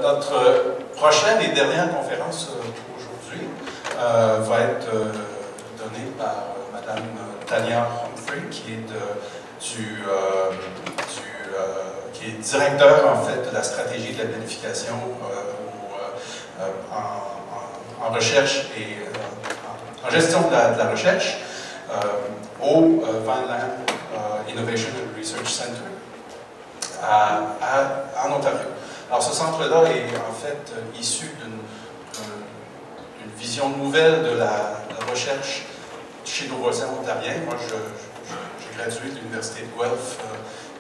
notre prochaine et dernière conférence aujourd'hui va être donnée par Madame Tania Humphrey, qui est directeur en fait de la stratégie de la planification en recherche et en gestion de la recherche au Vineland Innovation and Research Center en Ontario. Alors ce centre-là est en fait issu d'une vision nouvelle de la recherche chez nos voisins ontariens. Moi, j'ai gradué de l'Université de Guelph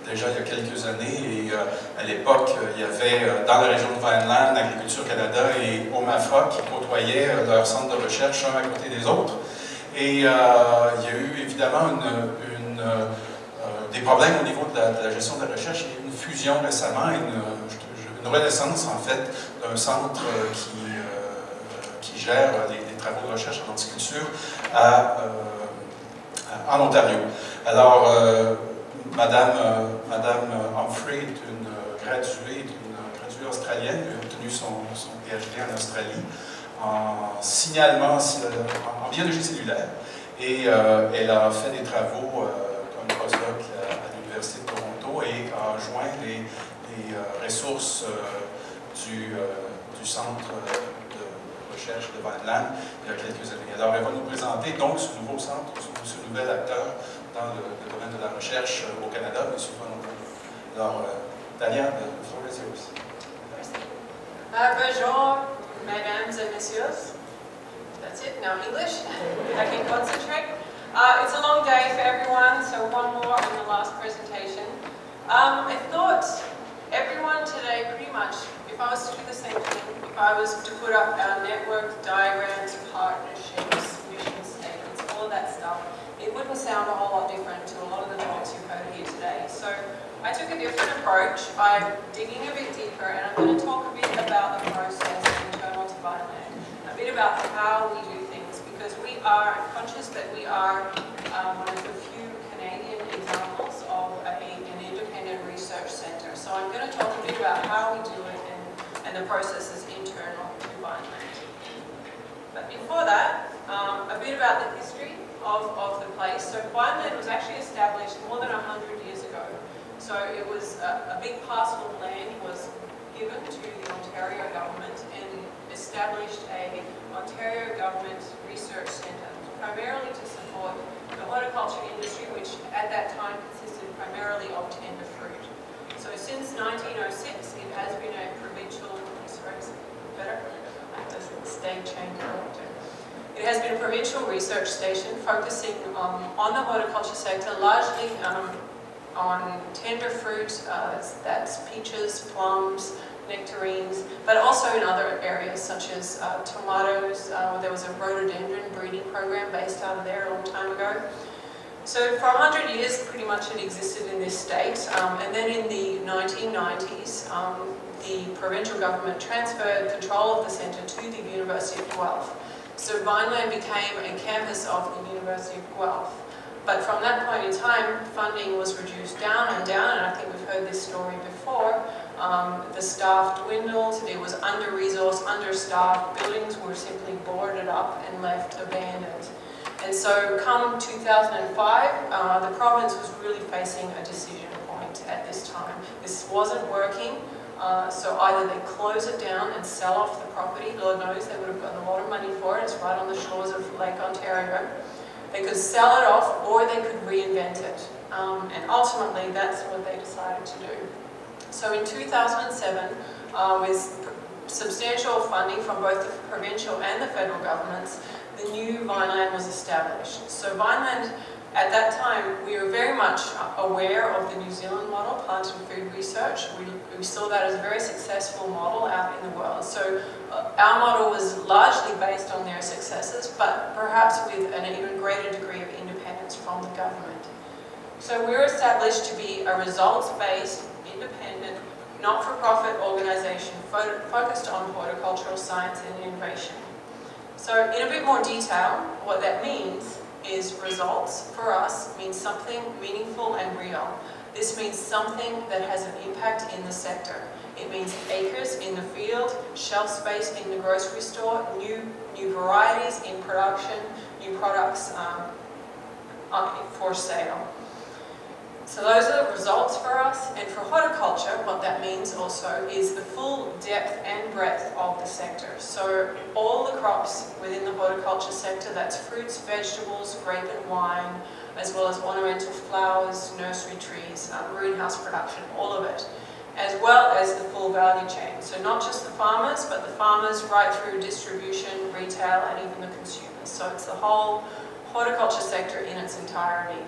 déjà il y a quelques années et à l'époque, il y avait dans la région de Vineland, Agriculture Canada et OMAFRA qui côtoyaient leurs centres de recherche un à côté des autres. Et il y a eu évidemment des problèmes au niveau de la gestion de la recherche. Il y a eu une fusion récemment, une renaissance en fait d'un centre qui gère les travaux de recherche en horticulture en Ontario. Alors, Madame Humphrey est une graduée australienne, elle a obtenu son PhD en Australie en signalement, en biologie cellulaire, et elle a fait des travaux comme postdoc à l'Université de Toronto et a joint les ressources du centre de recherche de Vineland il y a quelques années. Alors, elle va nous présenter donc ce nouveau centre, ce nouvel acteur dans le domaine de la recherche au Canada, mais surtout en Ontario. Alors, Tania, the floor is yours. Bonjour, mesdames et messieurs. That's it, now English. I can concentrate. It's a long day for everyone, so one more on the last presentation. I thought everyone today pretty much, if I was to do the same thing, if I was to put up our network diagrams, partnerships, mission statements, all of that stuff, it wouldn't sound a whole lot different to a lot of the talks you've heard here today. So I took a different approach by digging a bit deeper, and I'm going to talk a bit about the process internal to Vineland, a bit about how we do things, because we are conscious that we are one of the few Canadian examples of an independent research centre. So I'm going to talk a bit about how we do it and the processes internal to Vineland. But before that, a bit about the history of the place. So Vineland was actually established more than 100 years ago. So it was a big parcel of land was given to the Ontario government and established a Ontario government research centre, primarily to support the horticulture industry, which at that time consisted primarily of tender fruit. So since 1906, it has been a provincial, It has been a provincial research station focusing on the horticulture sector, largely on tender fruit, that's peaches, plums, nectarines, but also in other areas such as tomatoes. There was a rhododendron breeding program based out of there a long time ago. So for 100 years, pretty much it existed in this state, and then in the 1990s, the provincial government transferred control of the centre to the University of Guelph. So Vineland became a campus of the University of Guelph. But from that point in time, funding was reduced down, and I think we've heard this story before. The staff dwindled, it was under-resourced, understaffed, buildings were simply boarded up and left abandoned. And so come 2005, the province was really facing a decision point at this time. This wasn't working, so either they close it down and sell off the property, Lord knows they would have gotten a lot of money for it, it's right on the shores of Lake Ontario. They could sell it off, or they could reinvent it. And ultimately, that's what they decided to do. So in 2007, with substantial funding from both the provincial and the federal governments, the new Vineland was established. So Vineland, at that time, we were very much aware of the New Zealand model, plant and food research. We saw that as a very successful model out in the world. So our model was largely based on their successes, but perhaps with an even greater degree of independence from the government. So we're established to be a results-based, independent, not-for-profit organisation focused on horticultural science and innovation. So in a bit more detail, what that means is results for us means something meaningful and real. This means something that has an impact in the sector. It means acres in the field, shelf space in the grocery store, new varieties in production, new products for sale. So those are the results for us, and for horticulture, what that means also is the full depth and breadth of the sector. So all the crops within the horticulture sector, that's fruits, vegetables, grape and wine, as well as ornamental flowers, nursery trees, greenhouse production, all of it, as well as the full value chain. So not just the farmers, but the farmers right through distribution, retail, and even the consumers. So it's the whole horticulture sector in its entirety.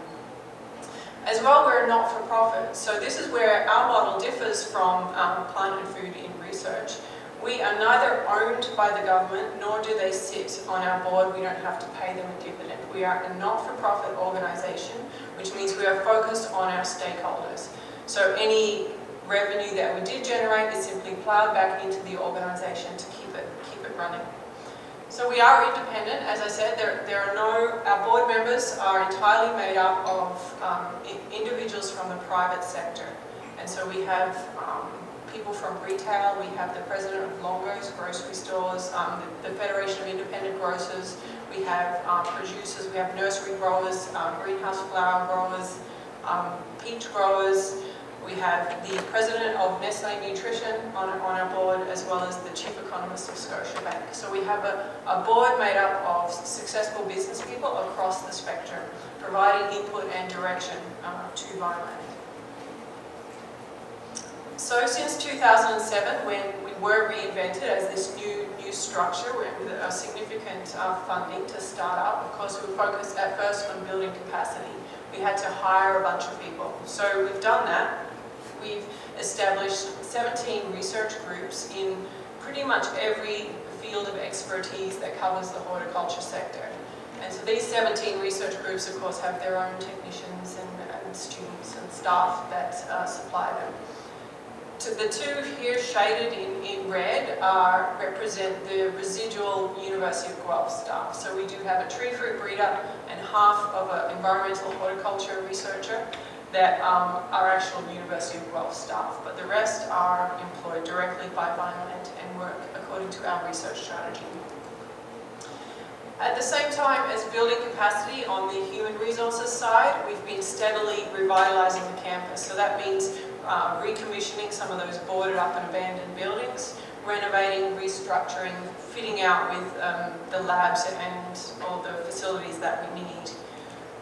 As well, we're not-for-profit, so this is where our model differs from plant and food in research. We are neither owned by the government, nor do they sit on our board. We don't have to pay them a dividend. We are a not-for-profit organisation, which means we are focused on our stakeholders. So any revenue that we did generate is simply ploughed back into the organisation to keep it running. So we are independent, as I said. Our board members are entirely made up of individuals from the private sector. And so we have people from retail, we have the president of Longo's grocery stores, the Federation of Independent Grocers, we have producers, we have nursery growers, greenhouse flower growers, peach growers. We have the president of Nestle Nutrition on our board, as well as the chief economist of Scotiabank. So we have a board made up of successful business people across the spectrum, providing input and direction to Vineland. So since 2007, when we were reinvented as this new structure with a significant funding to start up, of course we focused at first on building capacity. We had to hire a bunch of people. So we've done that. We've established 17 research groups in pretty much every field of expertise that covers the horticulture sector. And so these 17 research groups, of course, have their own technicians and students and staff that supply them. The two here shaded in red represent the residual University of Guelph staff. So we do have a tree fruit breeder and half of an environmental horticulture researcher that are actual University of Guelph staff, but the rest are employed directly by Vineland and work according to our research strategy. At the same time as building capacity on the human resources side, we've been steadily revitalising the campus. So that means recommissioning some of those boarded up and abandoned buildings, renovating, restructuring, fitting out with the labs and all the facilities that we need.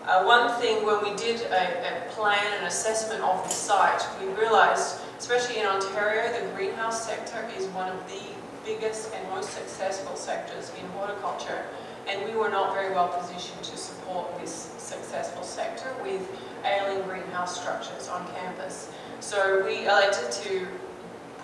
One thing, when we did a plan and assessment of the site, we realised, especially in Ontario, the greenhouse sector is one of the biggest and most successful sectors in horticulture, and we were not very well positioned to support this successful sector with ailing greenhouse structures on campus. So we elected to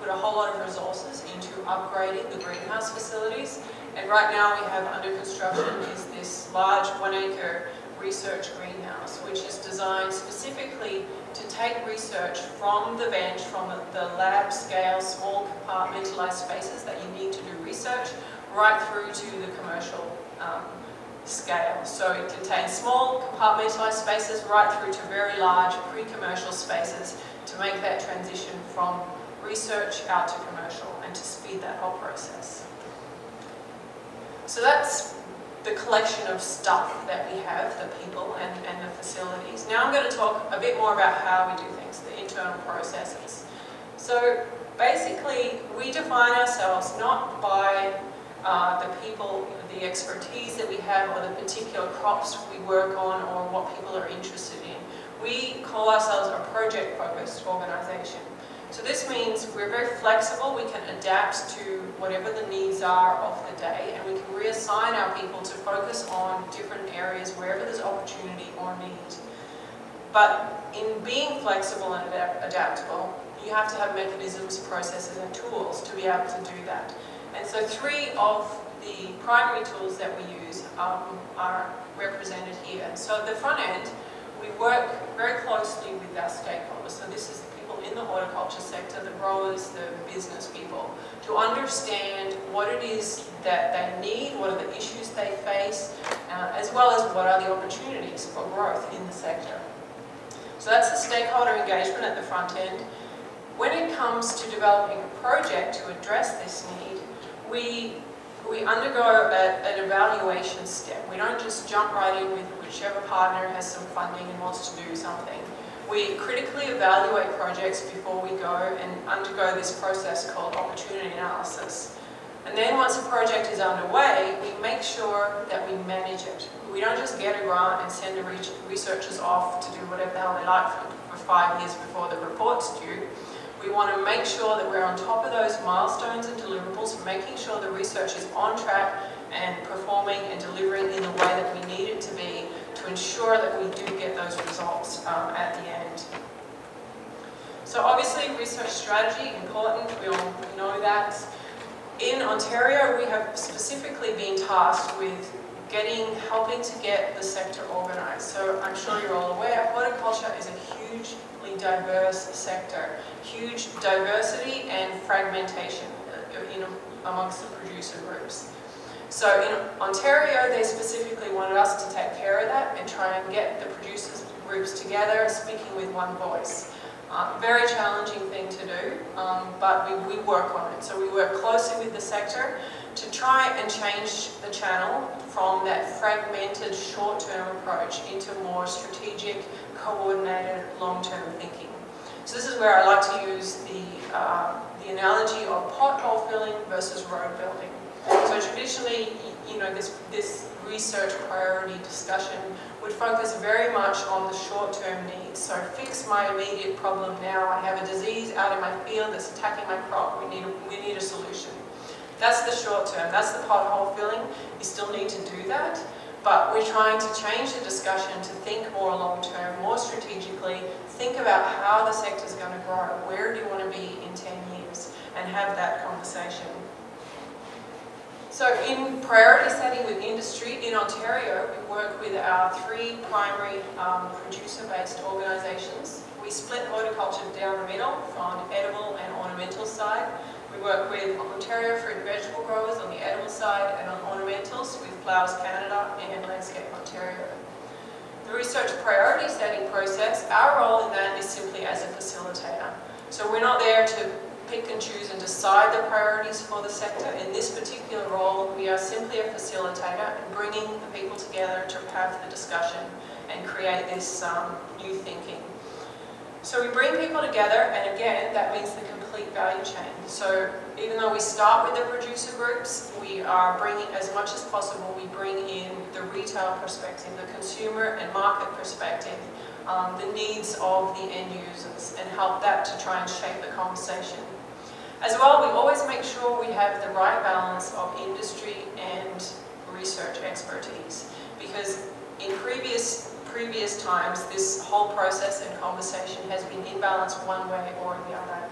put a whole lot of resources into upgrading the greenhouse facilities, and right now we have under construction is this large 1 acre research greenhouse, which is designed specifically to take research from the bench, from the lab scale, small compartmentalized spaces that you need to do research, right through to the commercial scale. So it contains small compartmentalized spaces right through to very large pre-commercial spaces to make that transition from research out to commercial and to speed that whole process. So that's the collection of stuff that we have, the people and the facilities. Now I'm going to talk a bit more about how we do things, the internal processes. So basically we define ourselves not by the people, the expertise that we have or the particular crops we work on or what people are interested in. We call ourselves a project-focused organisation. So this means we're very flexible, we can adapt to whatever the needs are of the day, and we can reassign our people to focus on different areas wherever there's opportunity or need. But in being flexible and adaptable, you have to have mechanisms, processes and tools to be able to do that. And so 3 of the primary tools that we use are represented here. So at the front end, we work very closely with our stakeholders. So this is in the horticulture sector, the growers, the business people, to understand what it is that they need, what are the issues they face, as well as what are the opportunities for growth in the sector. So that's the stakeholder engagement at the front end. When it comes to developing a project to address this need, we undergo an evaluation step. We don't just jump right in with whichever partner has some funding and wants to do something. We critically evaluate projects before we go and undergo this process called opportunity analysis. And then once a project is underway, we make sure that we manage it. We don't just get a grant and send the researchers off to do whatever the hell they like for 5 years before the report's due. We want to make sure that we're on top of those milestones and deliverables, making sure the research is on track and performing and delivering in the way that we need it to be to ensure that we do get those results at the end. So obviously research strategy, important, we all know that. In Ontario, we have specifically been tasked with helping to get the sector organised. So I'm sure you're all aware, horticulture is a hugely diverse sector. Huge diversity and fragmentation amongst the producer groups. So in Ontario, they specifically wanted us to take care of that and try and get the producers groups together, speaking with one voice. Very challenging thing to do, but we work on it. So we work closely with the sector to try and change the channel from that fragmented short-term approach into more strategic, coordinated, long-term thinking. So this is where I like to use the analogy of pothole filling versus road building. So traditionally, this research priority discussion would focus very much on the short-term needs. So fix my immediate problem now. I have a disease out in my field that's attacking my crop. We need a solution. That's the short term. That's the pothole filling. You still need to do that. But we're trying to change the discussion to think more long-term, more strategically, think about how the sector's going to grow, where do you want to be in 10 years, and have that conversation. So in priority setting with industry, in Ontario, we work with our 3 primary producer-based organisations. We split horticulture down the middle from edible and ornamental side. We work with Ontario Fruit and Vegetable Growers on the edible side and on ornamentals with Flowers Canada and Landscape Ontario. The research priority setting process, our role in that is simply as a facilitator. So we're not there to pick and choose and decide the priorities for the sector. In this particular role, we are simply a facilitator and bringing the people together to have the discussion and create this new thinking. So we bring people together, and again, that means the complete value chain. So even though we start with the producer groups, we are bringing, as much as possible, we bring in the retail perspective, the consumer and market perspective, the needs of the end users, and help that to try and shape the conversation. As well, we always make sure we have the right balance of industry and research expertise, because in previous times, this whole process and conversation has been imbalanced one way or the other.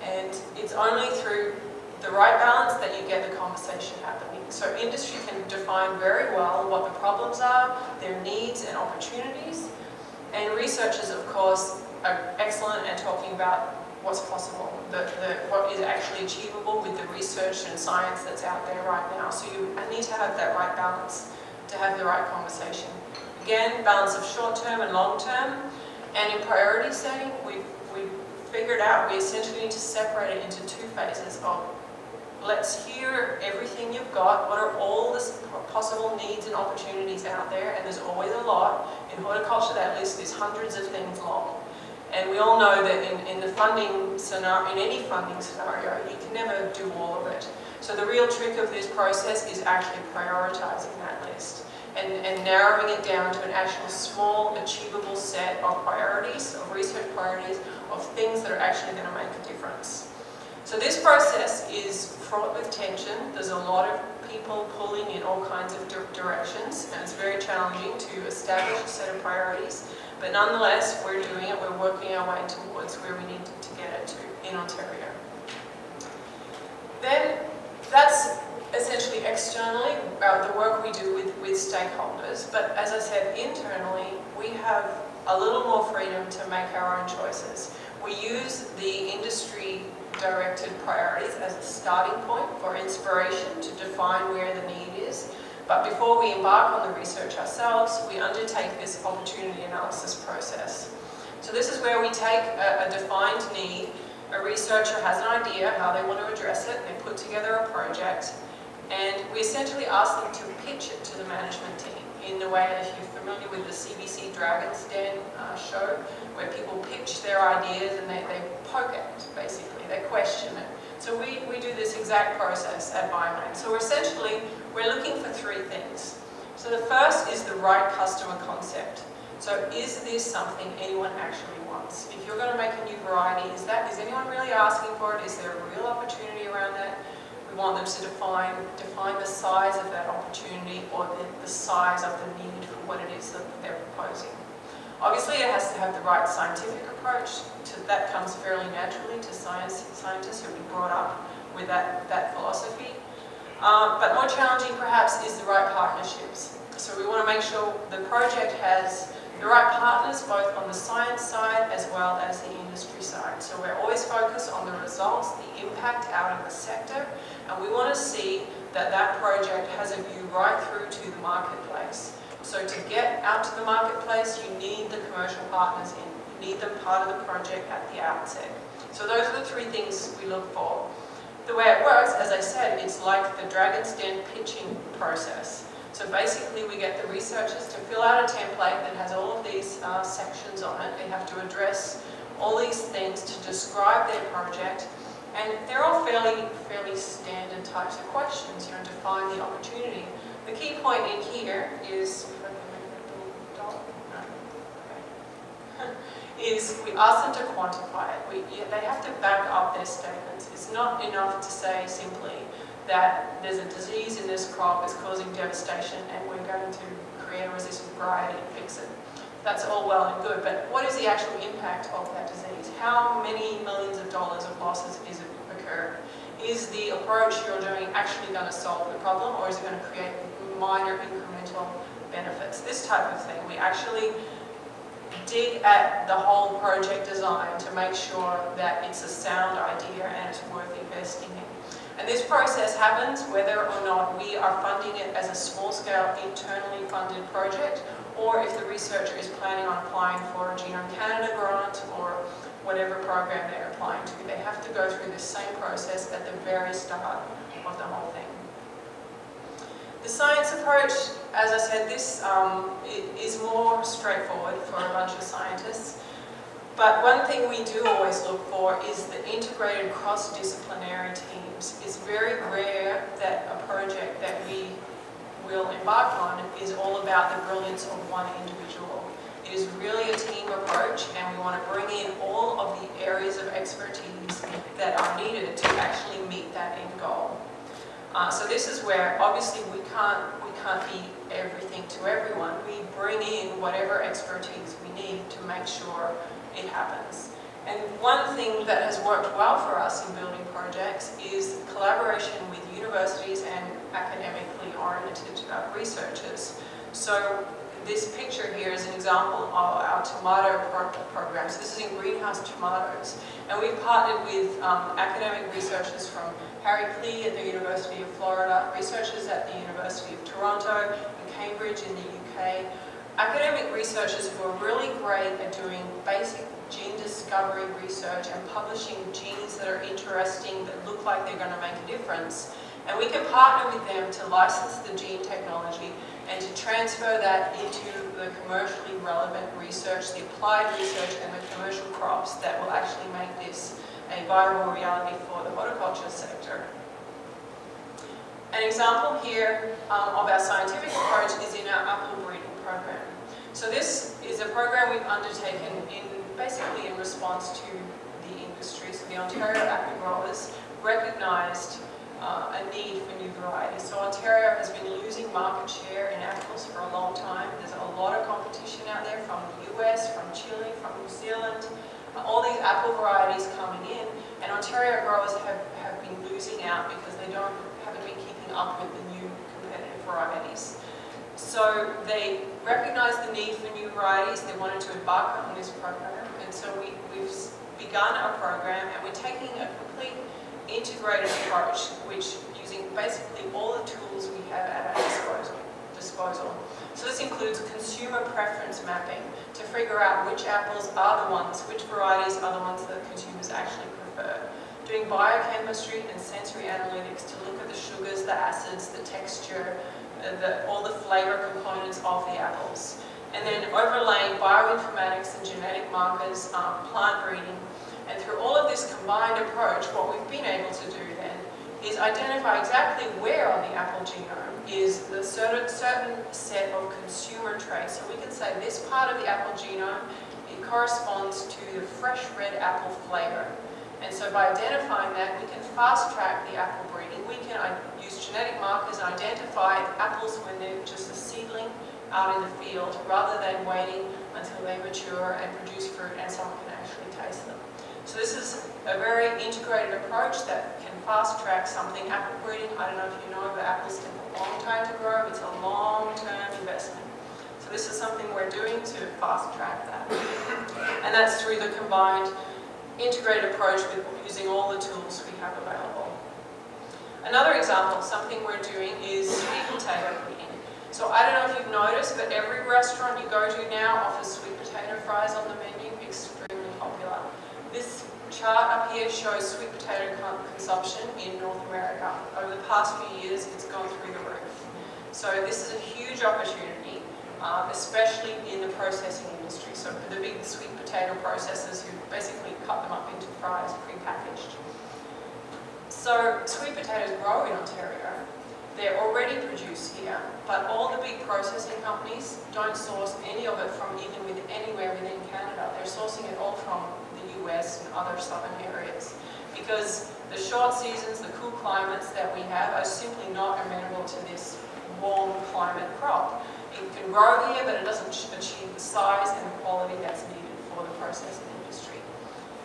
And it's only through the right balance that you get the conversation happening. So industry can define very well what the problems are, their needs and opportunities. And researchers, of course, are excellent at talking about what's possible, what is actually achievable with the research and science that's out there right now. So you need to have that right balance to have the right conversation. Again, balance of short-term and long-term. And in priority setting, we've figured out we essentially need to separate it into 2 phases of let's hear everything you've got, what are all the possible needs and opportunities out there, and there's always a lot. In horticulture, that list is hundreds of things long. And we all know that in the funding scenario, in any funding scenario, you can never do all of it. So the real trick of this process is actually prioritizing that list and narrowing it down to an actual small, achievable set of priorities, of research priorities, of things that are actually going to make a difference. So this process is fraught with tension. There's a lot of people pulling in all kinds of directions, and it's very challenging to establish a set of priorities. But nonetheless, we're doing it, we're working our way towards where we need to get it to in Ontario. Then, that's essentially externally the work we do with stakeholders. But as I said, internally, we have a little more freedom to make our own choices. We use the industry-directed priorities as a starting point for inspiration to define where the need is. But before we embark on the research ourselves, we undertake this opportunity analysis process. So this is where we take a defined need A researcher has an idea how they want to address it, they put together a project, and we essentially ask them to pitch it to the management team in the way that, if you're familiar with the CBC Dragon's Den show, where people pitch their ideas and they poke at it, basically, they question it. So we do this exact process at Vineland. So essentially, we're looking for three things. So the first is the right customer concept. So is this something anyone actually wants? If you're going to make a new variety, is anyone really asking for it? Is there a real opportunity around that? We want them to define the size of that opportunity, or the size of the need for what it is that they're proposing. Obviously, it has to have the right scientific approach. That comes fairly naturally to scientists who've been brought up with that philosophy. But more challenging, perhaps, is the right partnerships. So we want to make sure the project has the right partners, both on the science side as well as the industry side. So we're always focused on the results, the impact out of the sector, and we want to see that that project has a view right through to the marketplace. So to get out to the marketplace, you need the commercial partners in. You need them part of the project at the outset. So those are the three things we look for. The way it works, as I said, it's like the Dragon's Den pitching process. So basically, we get the researchers to fill out a template that has all of these sections on it. They have to address all these things to describe their project, and they're all fairly standard types of questions, you know, to find the opportunity. The key point in here is, is we ask them to quantify it. They have to back up their statements. It's not enough to say simply that there's a disease in this crop that's causing devastation and we're going to create a resistant variety and fix it. That's all well and good, but what is the actual impact of that disease? How many millions of dollars of losses is it occurring? Is the approach you're doing actually going to solve the problem, or is it going to create minor incremental benefits? This type of thing. We actually dig at the whole project design to make sure that it's a sound idea and it's worth investing in. And this process happens whether or not we are funding it as a small-scale, internally funded project, or if the researcher is planning on applying for a Genome Canada grant or whatever program they're applying to. They have to go through the same process at the very start of the whole thing. The science approach, as I said, this is more straightforward for a bunch of scientists. But one thing we do always look for is the integrated cross-disciplinary teams. It's very rare that a project that we will embark on is all about the brilliance of one individual. It is really a team approach, and we want to bring in all of the areas of expertise that are needed to actually meet that end goal. So this is where obviously we can't be everything to everyone. We bring in whatever expertise we need to make sure it happens. And one thing that has worked well for us in building projects is collaboration with universities and academically oriented researchers. So this picture here is an example of our tomato program. So this is in greenhouse tomatoes. And we've partnered with academic researchers from Harry Klee at the University of Florida, researchers at the University of Toronto, and Cambridge in the UK. Academic researchers who are really great at doing basic gene discovery research and publishing genes that are interesting, that look like they're going to make a difference. And we can partner with them to license the gene technology and to transfer that into the commercially relevant research, the applied research and the commercial crops that will actually make this a viable reality for the horticulture sector. An example here of our scientific approach is in our apple breeding program. So this is a program we've undertaken basically in response to the industry. So the Ontario apple growers recognised a need for new varieties. So Ontario has been losing market share in apples for a long time. There's a lot of competition out there from the US, from Chile, from New Zealand. All these apple varieties coming in, and Ontario growers have been losing out because they haven't been keeping up with the new competitive varieties. So they recognized the need for new varieties. They wanted to embark on this program, and so we've begun a program, and we're taking a complete integrated approach, which using basically all the tools we have at our disposal. So this includes consumer consumer preference mapping to figure out which apples are the ones, which varieties are the ones that consumers actually prefer. Doing biochemistry and sensory analytics to look at the sugars, the acids, the texture, all the flavour components of the apples. And then overlaying bioinformatics and genetic markers, plant breeding. And through all of this combined approach, what we've been able to do then is identify exactly where on the apple genome is the certain set of consumer traits. So we can say this part of the apple genome, it corresponds to the fresh red apple flavour. And so by identifying that, we can fast track the apple breeding. We can use genetic markers and identify apples when they're just a seedling out in the field, rather than waiting until they mature and produce fruit and someone can actually taste them. So this is a very integrated approach that can fast track something. Apple breeding, I don't know if you know, but apples take a long time to grow. It's a long-term investment. So this is something we're doing to fast track that. And that's through the combined integrated approach with using all the tools we have available. Another example, something we're doing is sweet potato breeding. So I don't know if you've noticed, but every restaurant you go to now offers sweet potato fries on the menu, extremely popular. This chart up here shows sweet potato consumption in North America. Over the past few years, it's gone through the roof. So this is a huge opportunity, especially in the processing industry. So for the big sweet potato processors who basically cut them up into fries pre-packaged. So sweet potatoes grow in Ontario. They're already produced here, but all the big processing companies don't source any of it from anywhere within Canada. They're sourcing it all from the US and other southern areas, because the short seasons, the cool climates that we have are simply not amenable to this warm climate crop. It can grow here, but it doesn't achieve the size and the quality that's needed for the processing industry.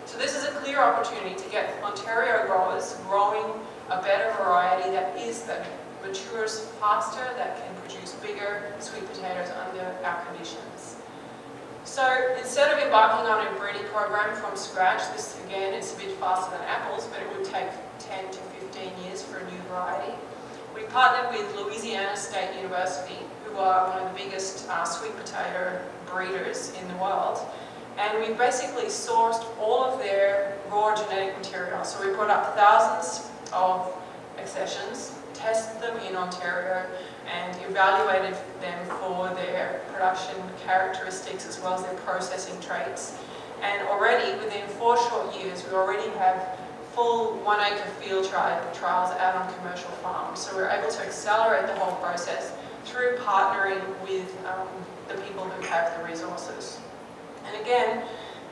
So this is a clear opportunity to get Ontario growers growing a better variety that matures faster, that can produce bigger sweet potatoes under our conditions. So instead of embarking on a breeding program from scratch, this again is a bit faster than apples, but it would take 10 to 15 years for a new variety. We partnered with Louisiana State University, who are one of the biggest sweet potato breeders in the world. And we basically sourced all of their raw genetic material. So we brought up thousands of accessions, tested them in Ontario, and evaluated them for their production characteristics as well as their processing traits. And already, within 4 short years, we already have full 1-acre field trials out on commercial farms. So we're able to accelerate the whole process through partnering with the people who have the resources. And again,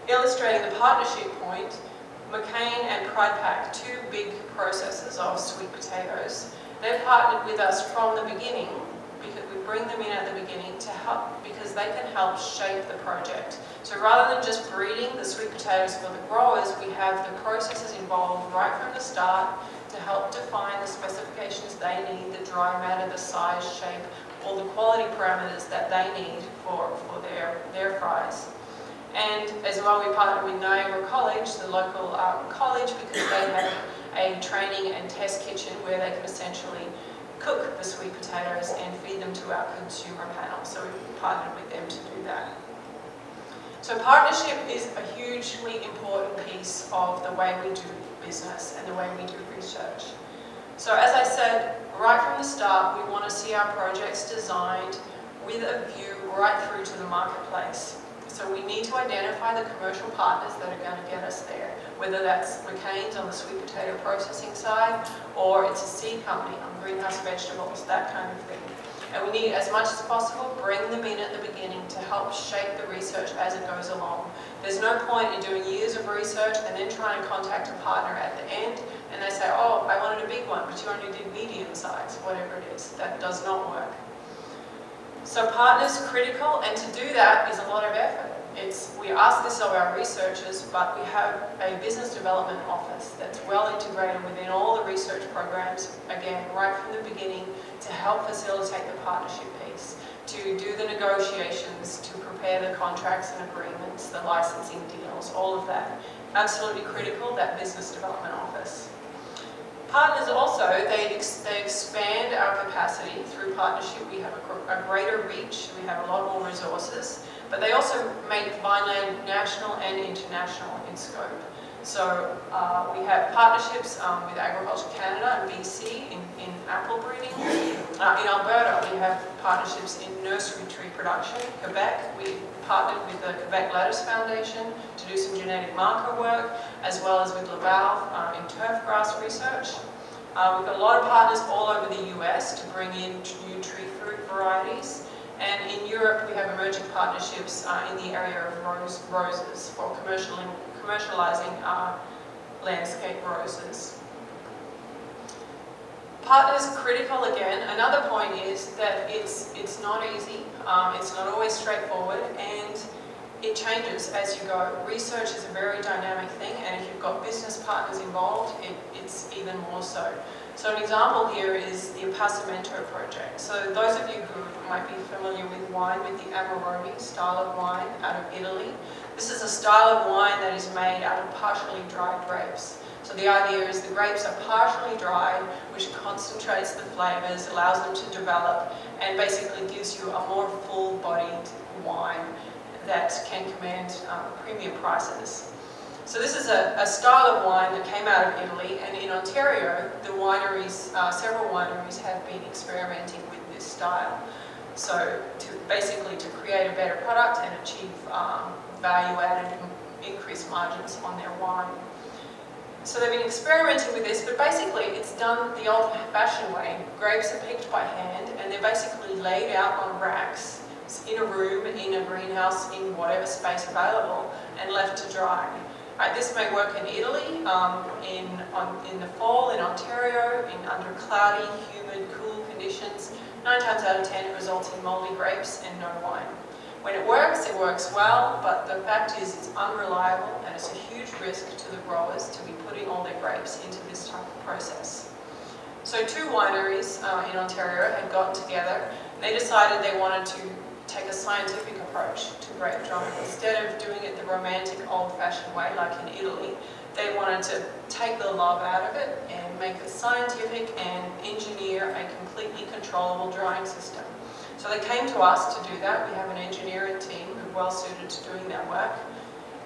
illustrating the partnership point, McCain and Pride Pack, 2 big processors of sweet potatoes, they've partnered with us from the beginning, because we bring them in at the beginning to help, because they can help shape the project. So rather than just breeding the sweet potatoes for the growers, we have the processors involved right from the start to help define the specifications they need, the dry matter, the size, shape, all the quality parameters that they need for their fries. And as well, we partnered with Niagara College, the local college, because they have a training and test kitchen where they can essentially cook the sweet potatoes and feed them to our consumer panel. So we partnered with them to do that. So partnership is a hugely important piece of the way we do business and the way we do research. So as I said, right from the start, we want to see our projects designed with a view right through to the marketplace. So we need to identify the commercial partners that are going to get us there, whether that's McCain's on the sweet potato processing side, or it's a seed company on greenhouse vegetables, that kind of thing. And we need, as much as possible, bring them in at the beginning to help shape the research as it goes along. There's no point in doing years of research and then trying to contact a partner at the end, and they say, oh, I wanted a big one, but you only did medium size, whatever it is. That does not work. So partners critical, and to do that is a lot of effort. We ask this of our researchers, but we have a business development office that's well integrated within all the research programs, again, right from the beginning, to help facilitate the partnership piece, to do the negotiations, to prepare the contracts and agreements, the licensing deals, all of that. Absolutely critical, that business development office. Partners also, they expand our capacity capacity. Through partnership, we have a greater reach, we have a lot more resources, but they also make Vineland national and international in scope. So we have partnerships with Agriculture Canada and BC in apple breeding. In Alberta, we have partnerships in nursery tree production. Quebec, we partnered with the Quebec Lettuce Foundation to do some genetic marker work, as well as with Laval in turf grass research. We've got a lot of partners all over the US to bring in new tree fruit varieties. And in Europe, we have emerging partnerships in the area of roses for commercializing landscape roses. Partners critical again. Another point is that it's not easy, it's not always straightforward, and it changes as you go. Research is a very dynamic thing, and if you've got business partners involved, it's even more so. So an example here is the Appassimento project. So those of you who might be familiar with wine, with the Amarone style of wine out of Italy, this is a style of wine that is made out of partially dried grapes. So the idea is the grapes are partially dried, which concentrates the flavors, allows them to develop, and basically gives you a more full-bodied wine that can command premium prices. So this is a style of wine that came out of Italy, and in Ontario, the wineries, several wineries have been experimenting with this style. So basically to create a better product and achieve value-added increased margins on their wine. So they've been experimenting with this, but basically it's done the old-fashioned way. Grapes are picked by hand, and they're basically laid out on racks in a room, in a greenhouse, in whatever space available, and left to dry. This may work in Italy, in the fall, in Ontario, under cloudy, humid, cool conditions. 9 times out of 10 it results in moldy grapes and no wine. When it works well, but the fact is it's unreliable and it's a huge risk to the growers to be putting all their grapes into this type of process. So 2 wineries in Ontario had gotten together, and they decided they wanted to take a scientific approach to grape drying. Instead of doing it the romantic, old-fashioned way like in Italy, they wanted to take the love out of it and make it scientific and engineer a completely controllable drying system. So they came to us to do that. We have an engineering team who are well suited to doing that work.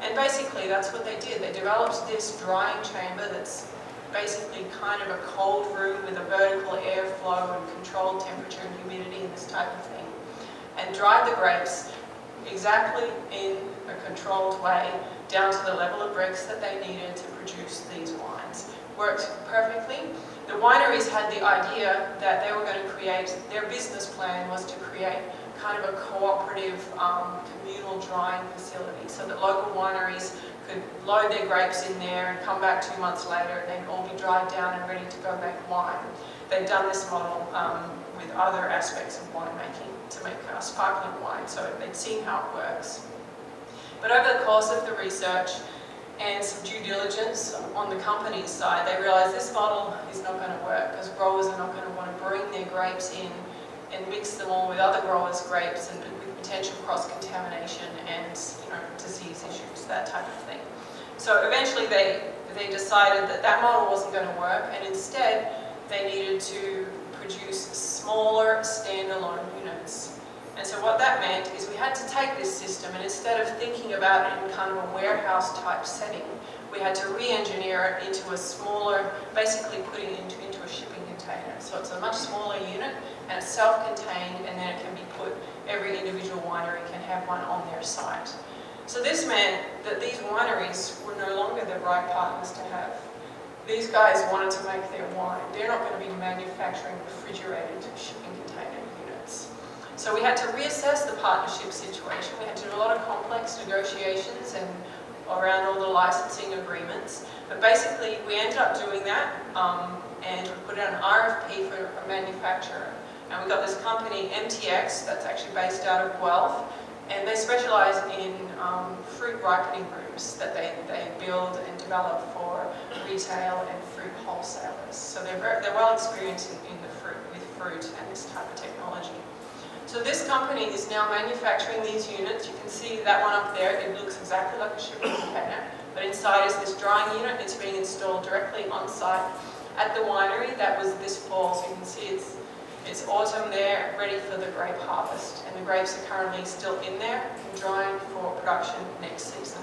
And basically that's what they did. They developed this drying chamber that's basically kind of a cold room with a vertical airflow and controlled temperature and humidity and this type of thing, and dried the grapes exactly in a controlled way down to the level of bricks that they needed to produce these wines. Worked perfectly. The wineries had the idea that they were going to create, their business plan was to create kind of a cooperative communal drying facility so that local wineries could load their grapes in there and come back 2 months later and they'd all be dried down and ready to go make wine. They've done this model with other aspects of winemaking to make sparkling wine, so they'd seen how it works. But over the course of the research and some due diligence on the company's side, they realised this model is not going to work because growers are not going to want to bring their grapes in and mix them all with other growers' grapes and with potential cross-contamination and disease issues, that type of thing. So eventually they decided that that model wasn't going to work, and instead they needed to produce smaller standalone units. And so what that meant is we had to take this system, and instead of thinking about it in kind of a warehouse type setting, we had to re-engineer it into a smaller, basically putting it into a shipping container. So it's a much smaller unit, and it's self-contained, and then it can be put, every individual winery can have one on their site. So this meant that these wineries were no longer the right partners to have. These guys wanted to make their wine. They're not going to be manufacturing refrigerated shipping container units. So we had to reassess the partnership situation. We had to do a lot of complex negotiations and around all the licensing agreements. But basically, we ended up doing that, and we put out an RFP for a manufacturer. And we got this company, MTX, that's actually based out of Guelph, and they specialise in fruit ripening rooms that they build and develop for retail and fruit wholesalers. So they're well experienced with fruit and this type of technology. So this company is now manufacturing these units. You can see that one up there. It looks exactly like a shipping container, but inside is this drying unit. It's being installed directly on site at the winery. That was this fall, so you can see it's autumn they're ready for the grape harvest, and the grapes are currently still in there and drying for production next season.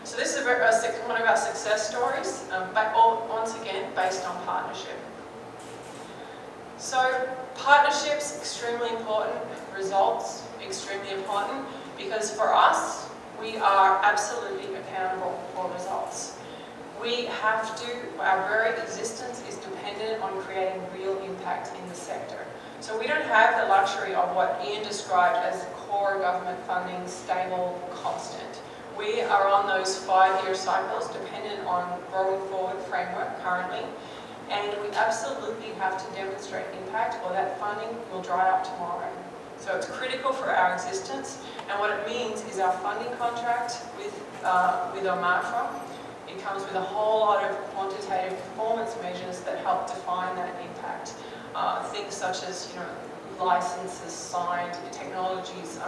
So this is one of our success stories, but once again based on partnership. So partnerships, extremely important. Results, extremely important, because for us, we are absolutely accountable for results. We have to, our very existence is dependent on creating real impact in the sector. So we don't have the luxury of what Ian described as core government funding, stable, constant. We are on those 5-year cycles dependent on rolling forward framework currently, and we absolutely have to demonstrate impact or that funding will dry up tomorrow. So it's critical for our existence, and what it means is our funding contract with OMAFRA, it comes with a whole lot of quantitative performance measures that help define that impact. Things such as, licenses signed, technologies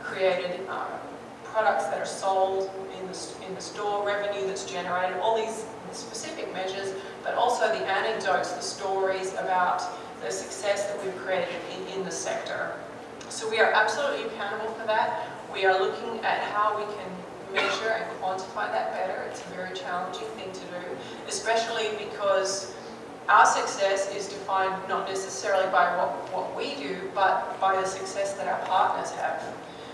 created, products that are sold in the store, revenue that's generated, all these specific measures, but also the anecdotes, the stories about the success that we've created in the sector. So we are absolutely accountable for that. We are looking at how we can measure and quantify that better. It's a very challenging thing to do, especially because our success is defined not necessarily by what we do, but by the success that our partners have.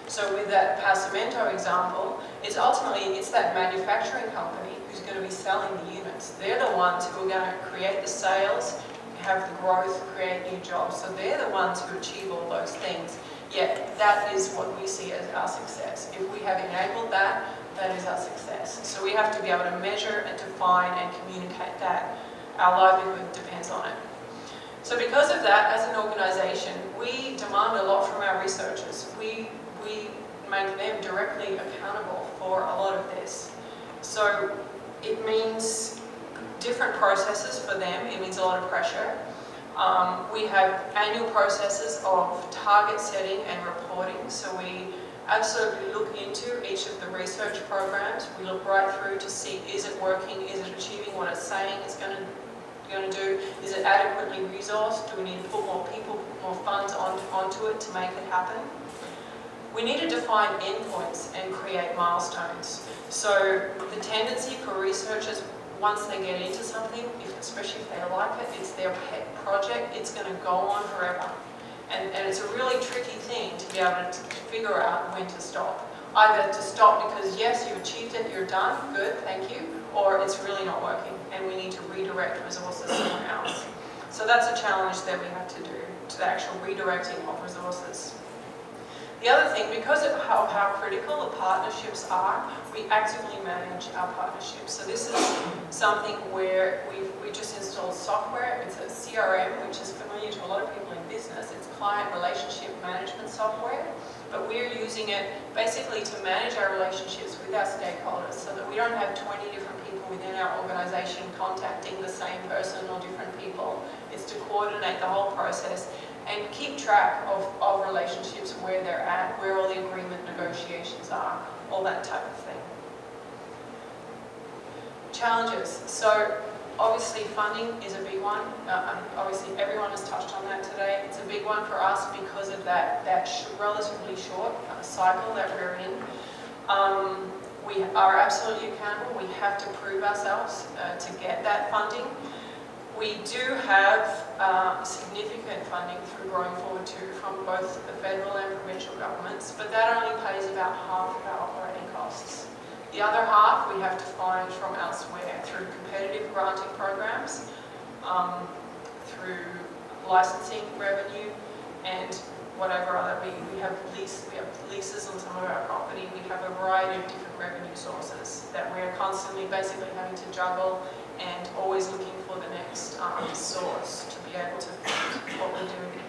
So with that Appassimento example, it's that manufacturing company who's going to be selling the units. They're the ones who are going to create the sales, have the growth, create new jobs. So they're the ones who achieve all those things. Yet that is what we see as our success. If we have enabled that, that is our success. So we have to be able to measure and define and communicate that. Our livelihood depends on it. So because of that, as an organisation, we demand a lot from our researchers. We make them directly accountable for a lot of this. So it means different processes for them. It means a lot of pressure. We have annual processes of target setting and reporting. So we absolutely look into each of the research programs. We look right through to see, is it working? Is it achieving what it's saying it's going to do? Is it adequately resourced? Do we need to put more people, more funds onto it to make it happen? We need to define endpoints and create milestones. So the tendency for researchers, once they get into something, especially if they like it, it's their pet project, it's going to go on forever. And it's a really tricky thing to be able to figure out when to stop. Either to stop because, yes, you've achieved it, you're done, good, thank you, or it's really not working and we need to redirect resources somewhere else. So that's a challenge that we have to do, to the actual redirecting of resources. The other thing, because of how critical the partnerships are, we actively manage our partnerships. So this is something where we just installed software. It's a CRM, which is familiar to a lot of people in business. It's client relationship management software, but we're using it basically to manage our relationships with our stakeholders so that we don't have 20 different people within our organisation contacting the same person or different people. It's to coordinate the whole process and keep track of relationships, where they're at, where all the agreement negotiations are, all that type of thing. Challenges. So obviously funding is a big one. Obviously everyone has touched on that today. It's a big one for us because of that relatively short cycle that we're in. We are absolutely accountable. We have to prove ourselves to get that funding. We do have significant funding through Growing Forward 2 from both the federal and provincial governments, but that only pays about half of our operating costs. The other half we have to find from elsewhere through competitive granting programs, through licensing revenue, and whatever other. We have leases on some of our property. We have a variety of different revenue sources that we're constantly basically having to juggle and always looking for the next source to be able to fund what we're doing.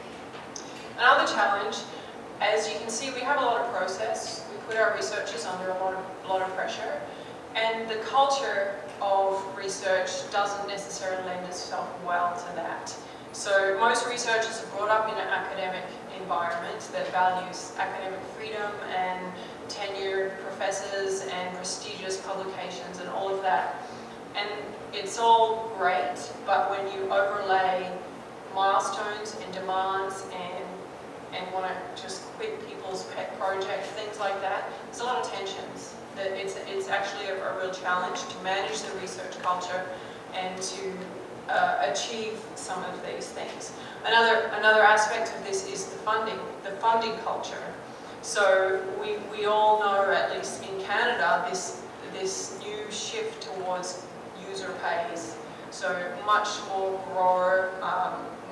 Another challenge, as you can see, we have a lot of process. We put our researchers under a lot of pressure, and the culture of research doesn't necessarily lend itself well to that. So most researchers are brought up in an academic environment that values academic freedom and tenured professors and prestigious publications and all of that. And it's all great, but when you overlay milestones and demand and want to just quit people's pet project, things like that. There's a lot of tensions. That it's actually a real challenge to manage the research culture and to achieve some of these things. Another aspect of this is the funding culture. So we all know, at least in Canada, this new shift towards user pays. So much more grower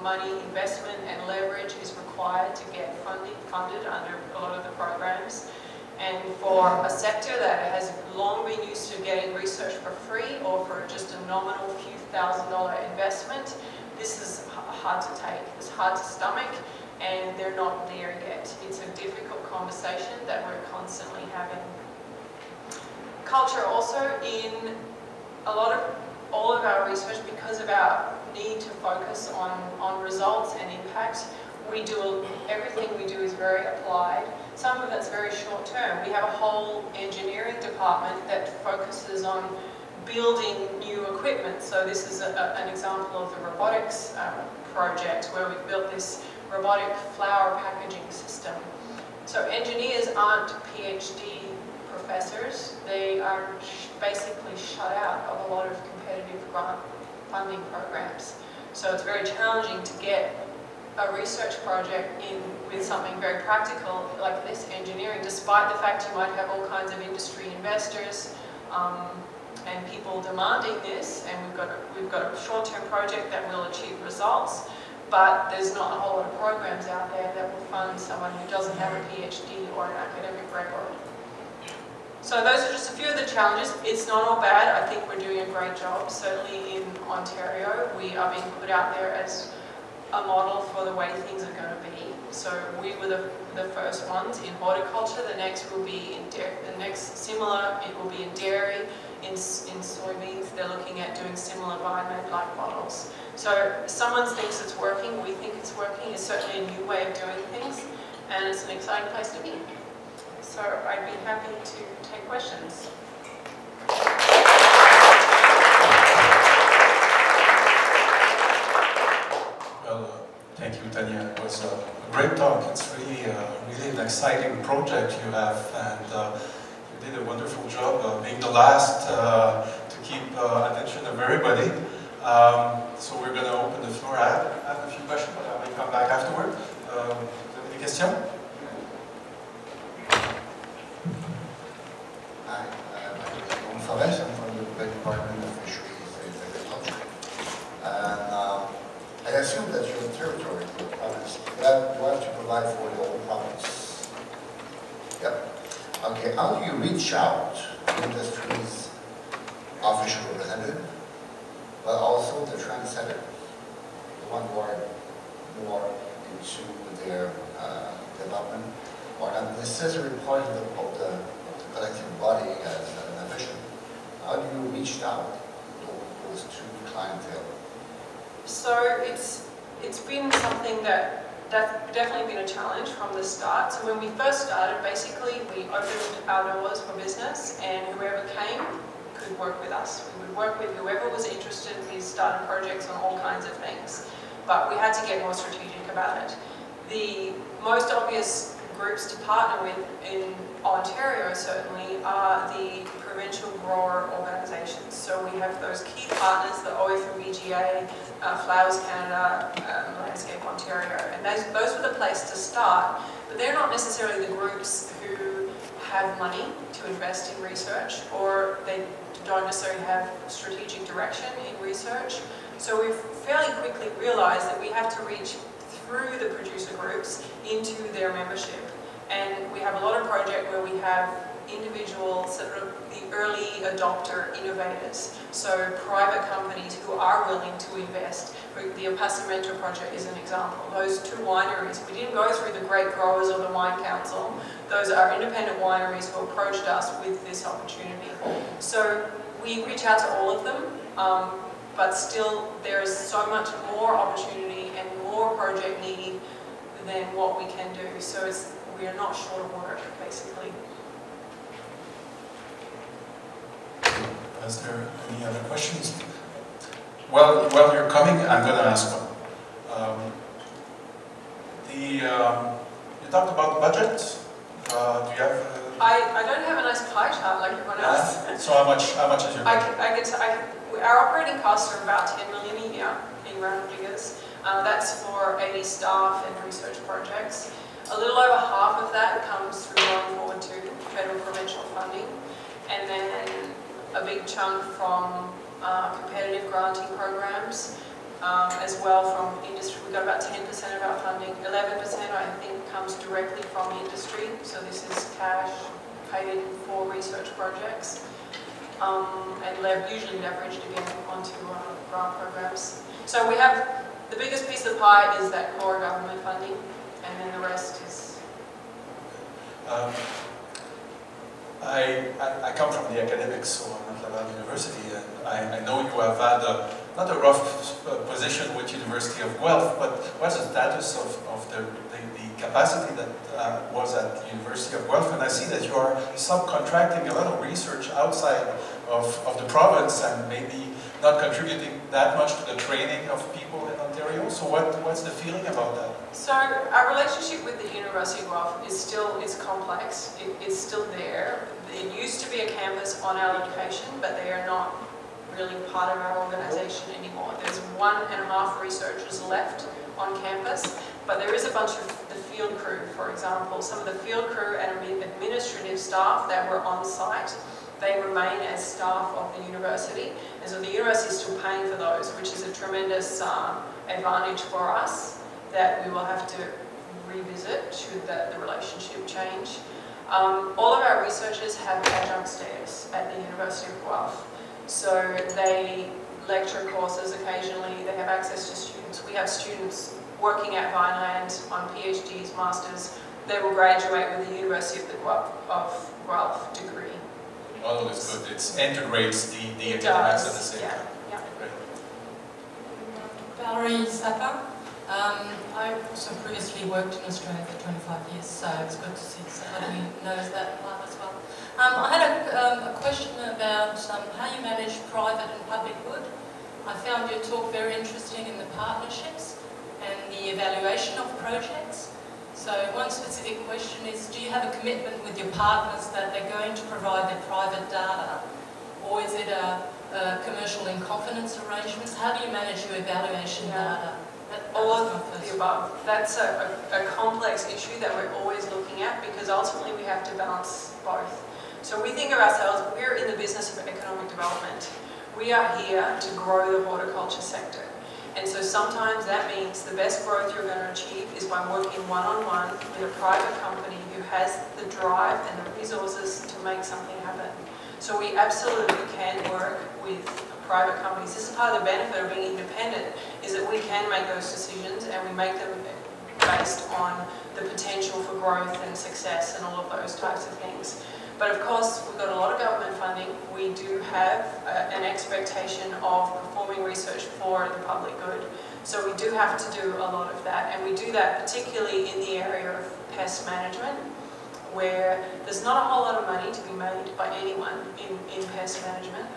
money investment and leverage is required to get funded under a lot of the programs. And for a sector that has long been used to getting research for free or for just a nominal few $1,000 investment, this is hard to take, it's hard to stomach, and they're not there yet. It's a difficult conversation that we're constantly having. Culture also, in all of our research, because of our need to focus on results and impact, everything we do is very applied. Some of it's very short term. We have a whole engineering department that focuses on building new equipment. So this is an example of the robotics project where we've built this robotic flower packaging system. So engineers aren't PhD professors. They are basically shut out of a lot of competitive grant funding programs. So it's very challenging to get a research project in with something very practical like this, engineering, despite the fact you might have all kinds of industry investors and people demanding this, and we've got a short-term project that will achieve results, but there's not a whole lot of programs out there that will fund someone who doesn't have a PhD or an academic record. So those are just a few of the challenges. It's not all bad. I think we're doing a great job. Certainly in Ontario, we are being put out there as a model for the way things are going to be. So we were the first ones in horticulture. The next will be in dairy. The next similar, it will be in dairy. In soybeans, they're looking at doing similar environment-like models. So someone thinks it's working. We think it's working. It's certainly a new way of doing things, and it's an exciting place to be. So I'd be happy to take questions. Thank you, Tania. It was a great talk. It's really an exciting project you have, and you did a wonderful job being the last to keep attention of everybody. So we're going to open the floor. I have a few questions, but I may come back afterward. Vous avez des questions? Hi, my name is Untitled Chapter. I'm from the Department of Fisheries and Agriculture. And I assume that your territory, your province, you have to provide for the whole province. Yep. Okay, how do you reach out to industries, official representative, but also the trendsetter, the one who are more into their development, or not necessarily part of the collective body as an official? How do you reach out to those two clientele? So it's been something that's definitely been a challenge from the start. So when we first started, basically we opened our doors for business, and whoever came could work with us. We would work with whoever was interested. We started projects on all kinds of things, but we had to get more strategic about it. The most obvious groups to partner with in Ontario certainly are the provincial grower organisations. So we have those key partners, the OFMBGA, Flowers Canada, Landscape Ontario, and those were the place to start. But they're not necessarily the groups who have money to invest in research, or they don't necessarily have strategic direction in research. So we've fairly quickly realised that we have to reach through the producer groups into their membership. And we have a lot of projects where we have individual sort of the early adopter innovators, so private companies who are willing to invest. The Appassimento project is an example. Those two wineries, we didn't go through the great growers or the wine council. Those are independent wineries who approached us with this opportunity. So we reach out to all of them, but still there is so much more opportunity and more project need than what we can do. So we are not short of work, basically. Is there any other questions? Well, while you're coming, I'm going to ask one. You talked about budget. Do you have? I don't have a nice pie chart like everyone else. So how much is your budget? Our operating costs are about 10 million a year in round figures. That's for 80 staff and research projects. A little over half of that comes through going forward to federal provincial funding, and then a big chunk from competitive granting programs, as well from industry. We've got about 10% of our funding. 11% I think comes directly from industry, so this is cash paid for research projects, and usually leveraged again onto grant programs. So we have the biggest piece of the pie is that core government funding, and then the rest is... I come from the academics, so I'm at Laval University, and I know you have had not a rough position with University of Guelph, but what's the status of the capacity that was at the University of Guelph? And I see that you are subcontracting a lot of research outside of the province and maybe not contributing that much to the training of people in Ontario. So what's the feeling about that? So our relationship with the University of Guelph is complex. It's still there. It used to be a campus on our location, but they are not really part of our organisation anymore. There's 1.5 researchers left on campus, but there is a bunch of the field crew, for example. Some of the field crew and administrative staff that were on site, they remain as staff of the university, and so the university is still paying for those, which is a tremendous advantage for us that we will have to revisit should the relationship change. All of our researchers have adjunct status at the University of Guelph, so they lecture courses occasionally, they have access to students. We have students working at Vineland on PhDs, masters. They will graduate with the University of Guelph degree. Oh, that's good. It integrates the academics at the same time. Yeah. Great. Valerie Sapper. I also previously worked in Australia for 25 years, so it's good to see somebody who knows that part as well. I had a question about how you manage private and public good. I found your talk very interesting in the partnerships and the evaluation of projects. So one specific question is, do you have a commitment with your partners that they're going to provide their private data, or is it a commercial in confidence arrangements? How do you manage your evaluation data? All of the above. That's a complex issue that we're always looking at, because ultimately we have to balance both. So we think of ourselves, we're in the business of economic development. We are here to grow the horticulture sector. And so sometimes that means the best growth you're going to achieve is by working one-on-one with a private company who has the drive and the resources to make something happen. So we absolutely can work with private companies. This is part of the benefit of being independent, is that we can make those decisions and we make them based on the potential for growth and success and all of those types of things. But of course, we've got a lot of government funding. We do have an expectation of performing research for the public good. So we do have to do a lot of that. And we do that particularly in the area of pest management, where there's not a whole lot of money to be made by anyone in pest management.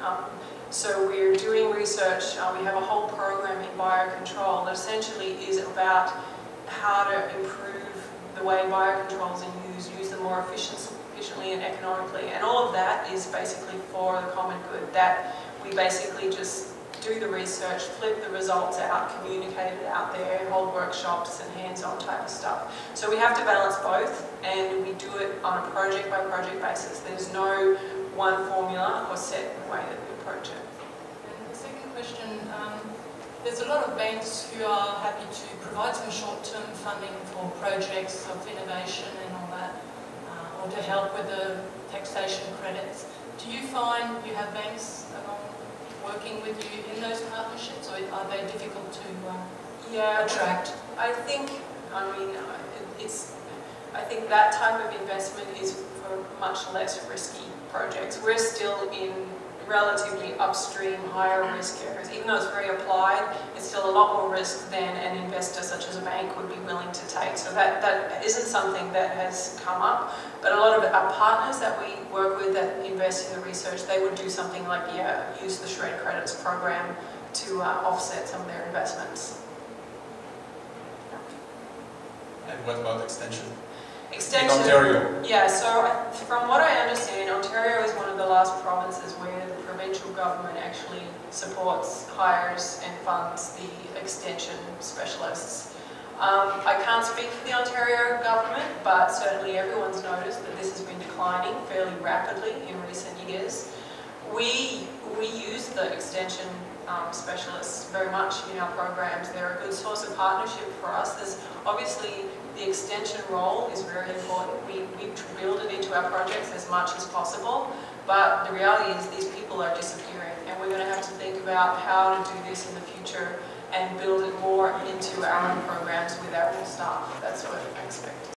So we're doing research. We have a whole program in biocontrol that essentially is about how to improve the way biocontrols are use them more efficiently and economically. And all of that is basically for the common good, that we basically just do the research, flip the results out, communicate it out there, hold workshops and hands-on type of stuff. So we have to balance both, and we do it on a project-by-project basis. There's no one formula or set way that we approach it. And the second question, there's a lot of banks who are happy to provide some short-term funding for projects of innovation and all that, or to help with the taxation credits. Do you find you have banks working with you in those partnerships, or are they difficult to attract? I think that type of investment is for much less risky projects. We're still in relatively upstream, higher risk areas. Even though it's very applied, it's still a lot more risk than an investor such as a bank would be willing to take. So that isn't something that has come up. But a lot of our partners that we work with that invest in the research, they would do something like, use the Shred Credits program to offset some of their investments. And And what about extension? Extension. In Ontario? Yeah, so from what I understand, Ontario is one of the last provinces where the provincial government actually supports, hires and funds the extension specialists. I can't speak for the Ontario government, but certainly everyone's noticed that this has been declining fairly rapidly in recent years. We use the extension specialists very much in our programs. They're a good source of partnership for us. There's obviously the extension role is very important. We build it into our projects as much as possible, but the reality is these people are disappearing, and we're going to have to think about how to do this in the future and build it more into our own programs with our own staff. That's what I expect.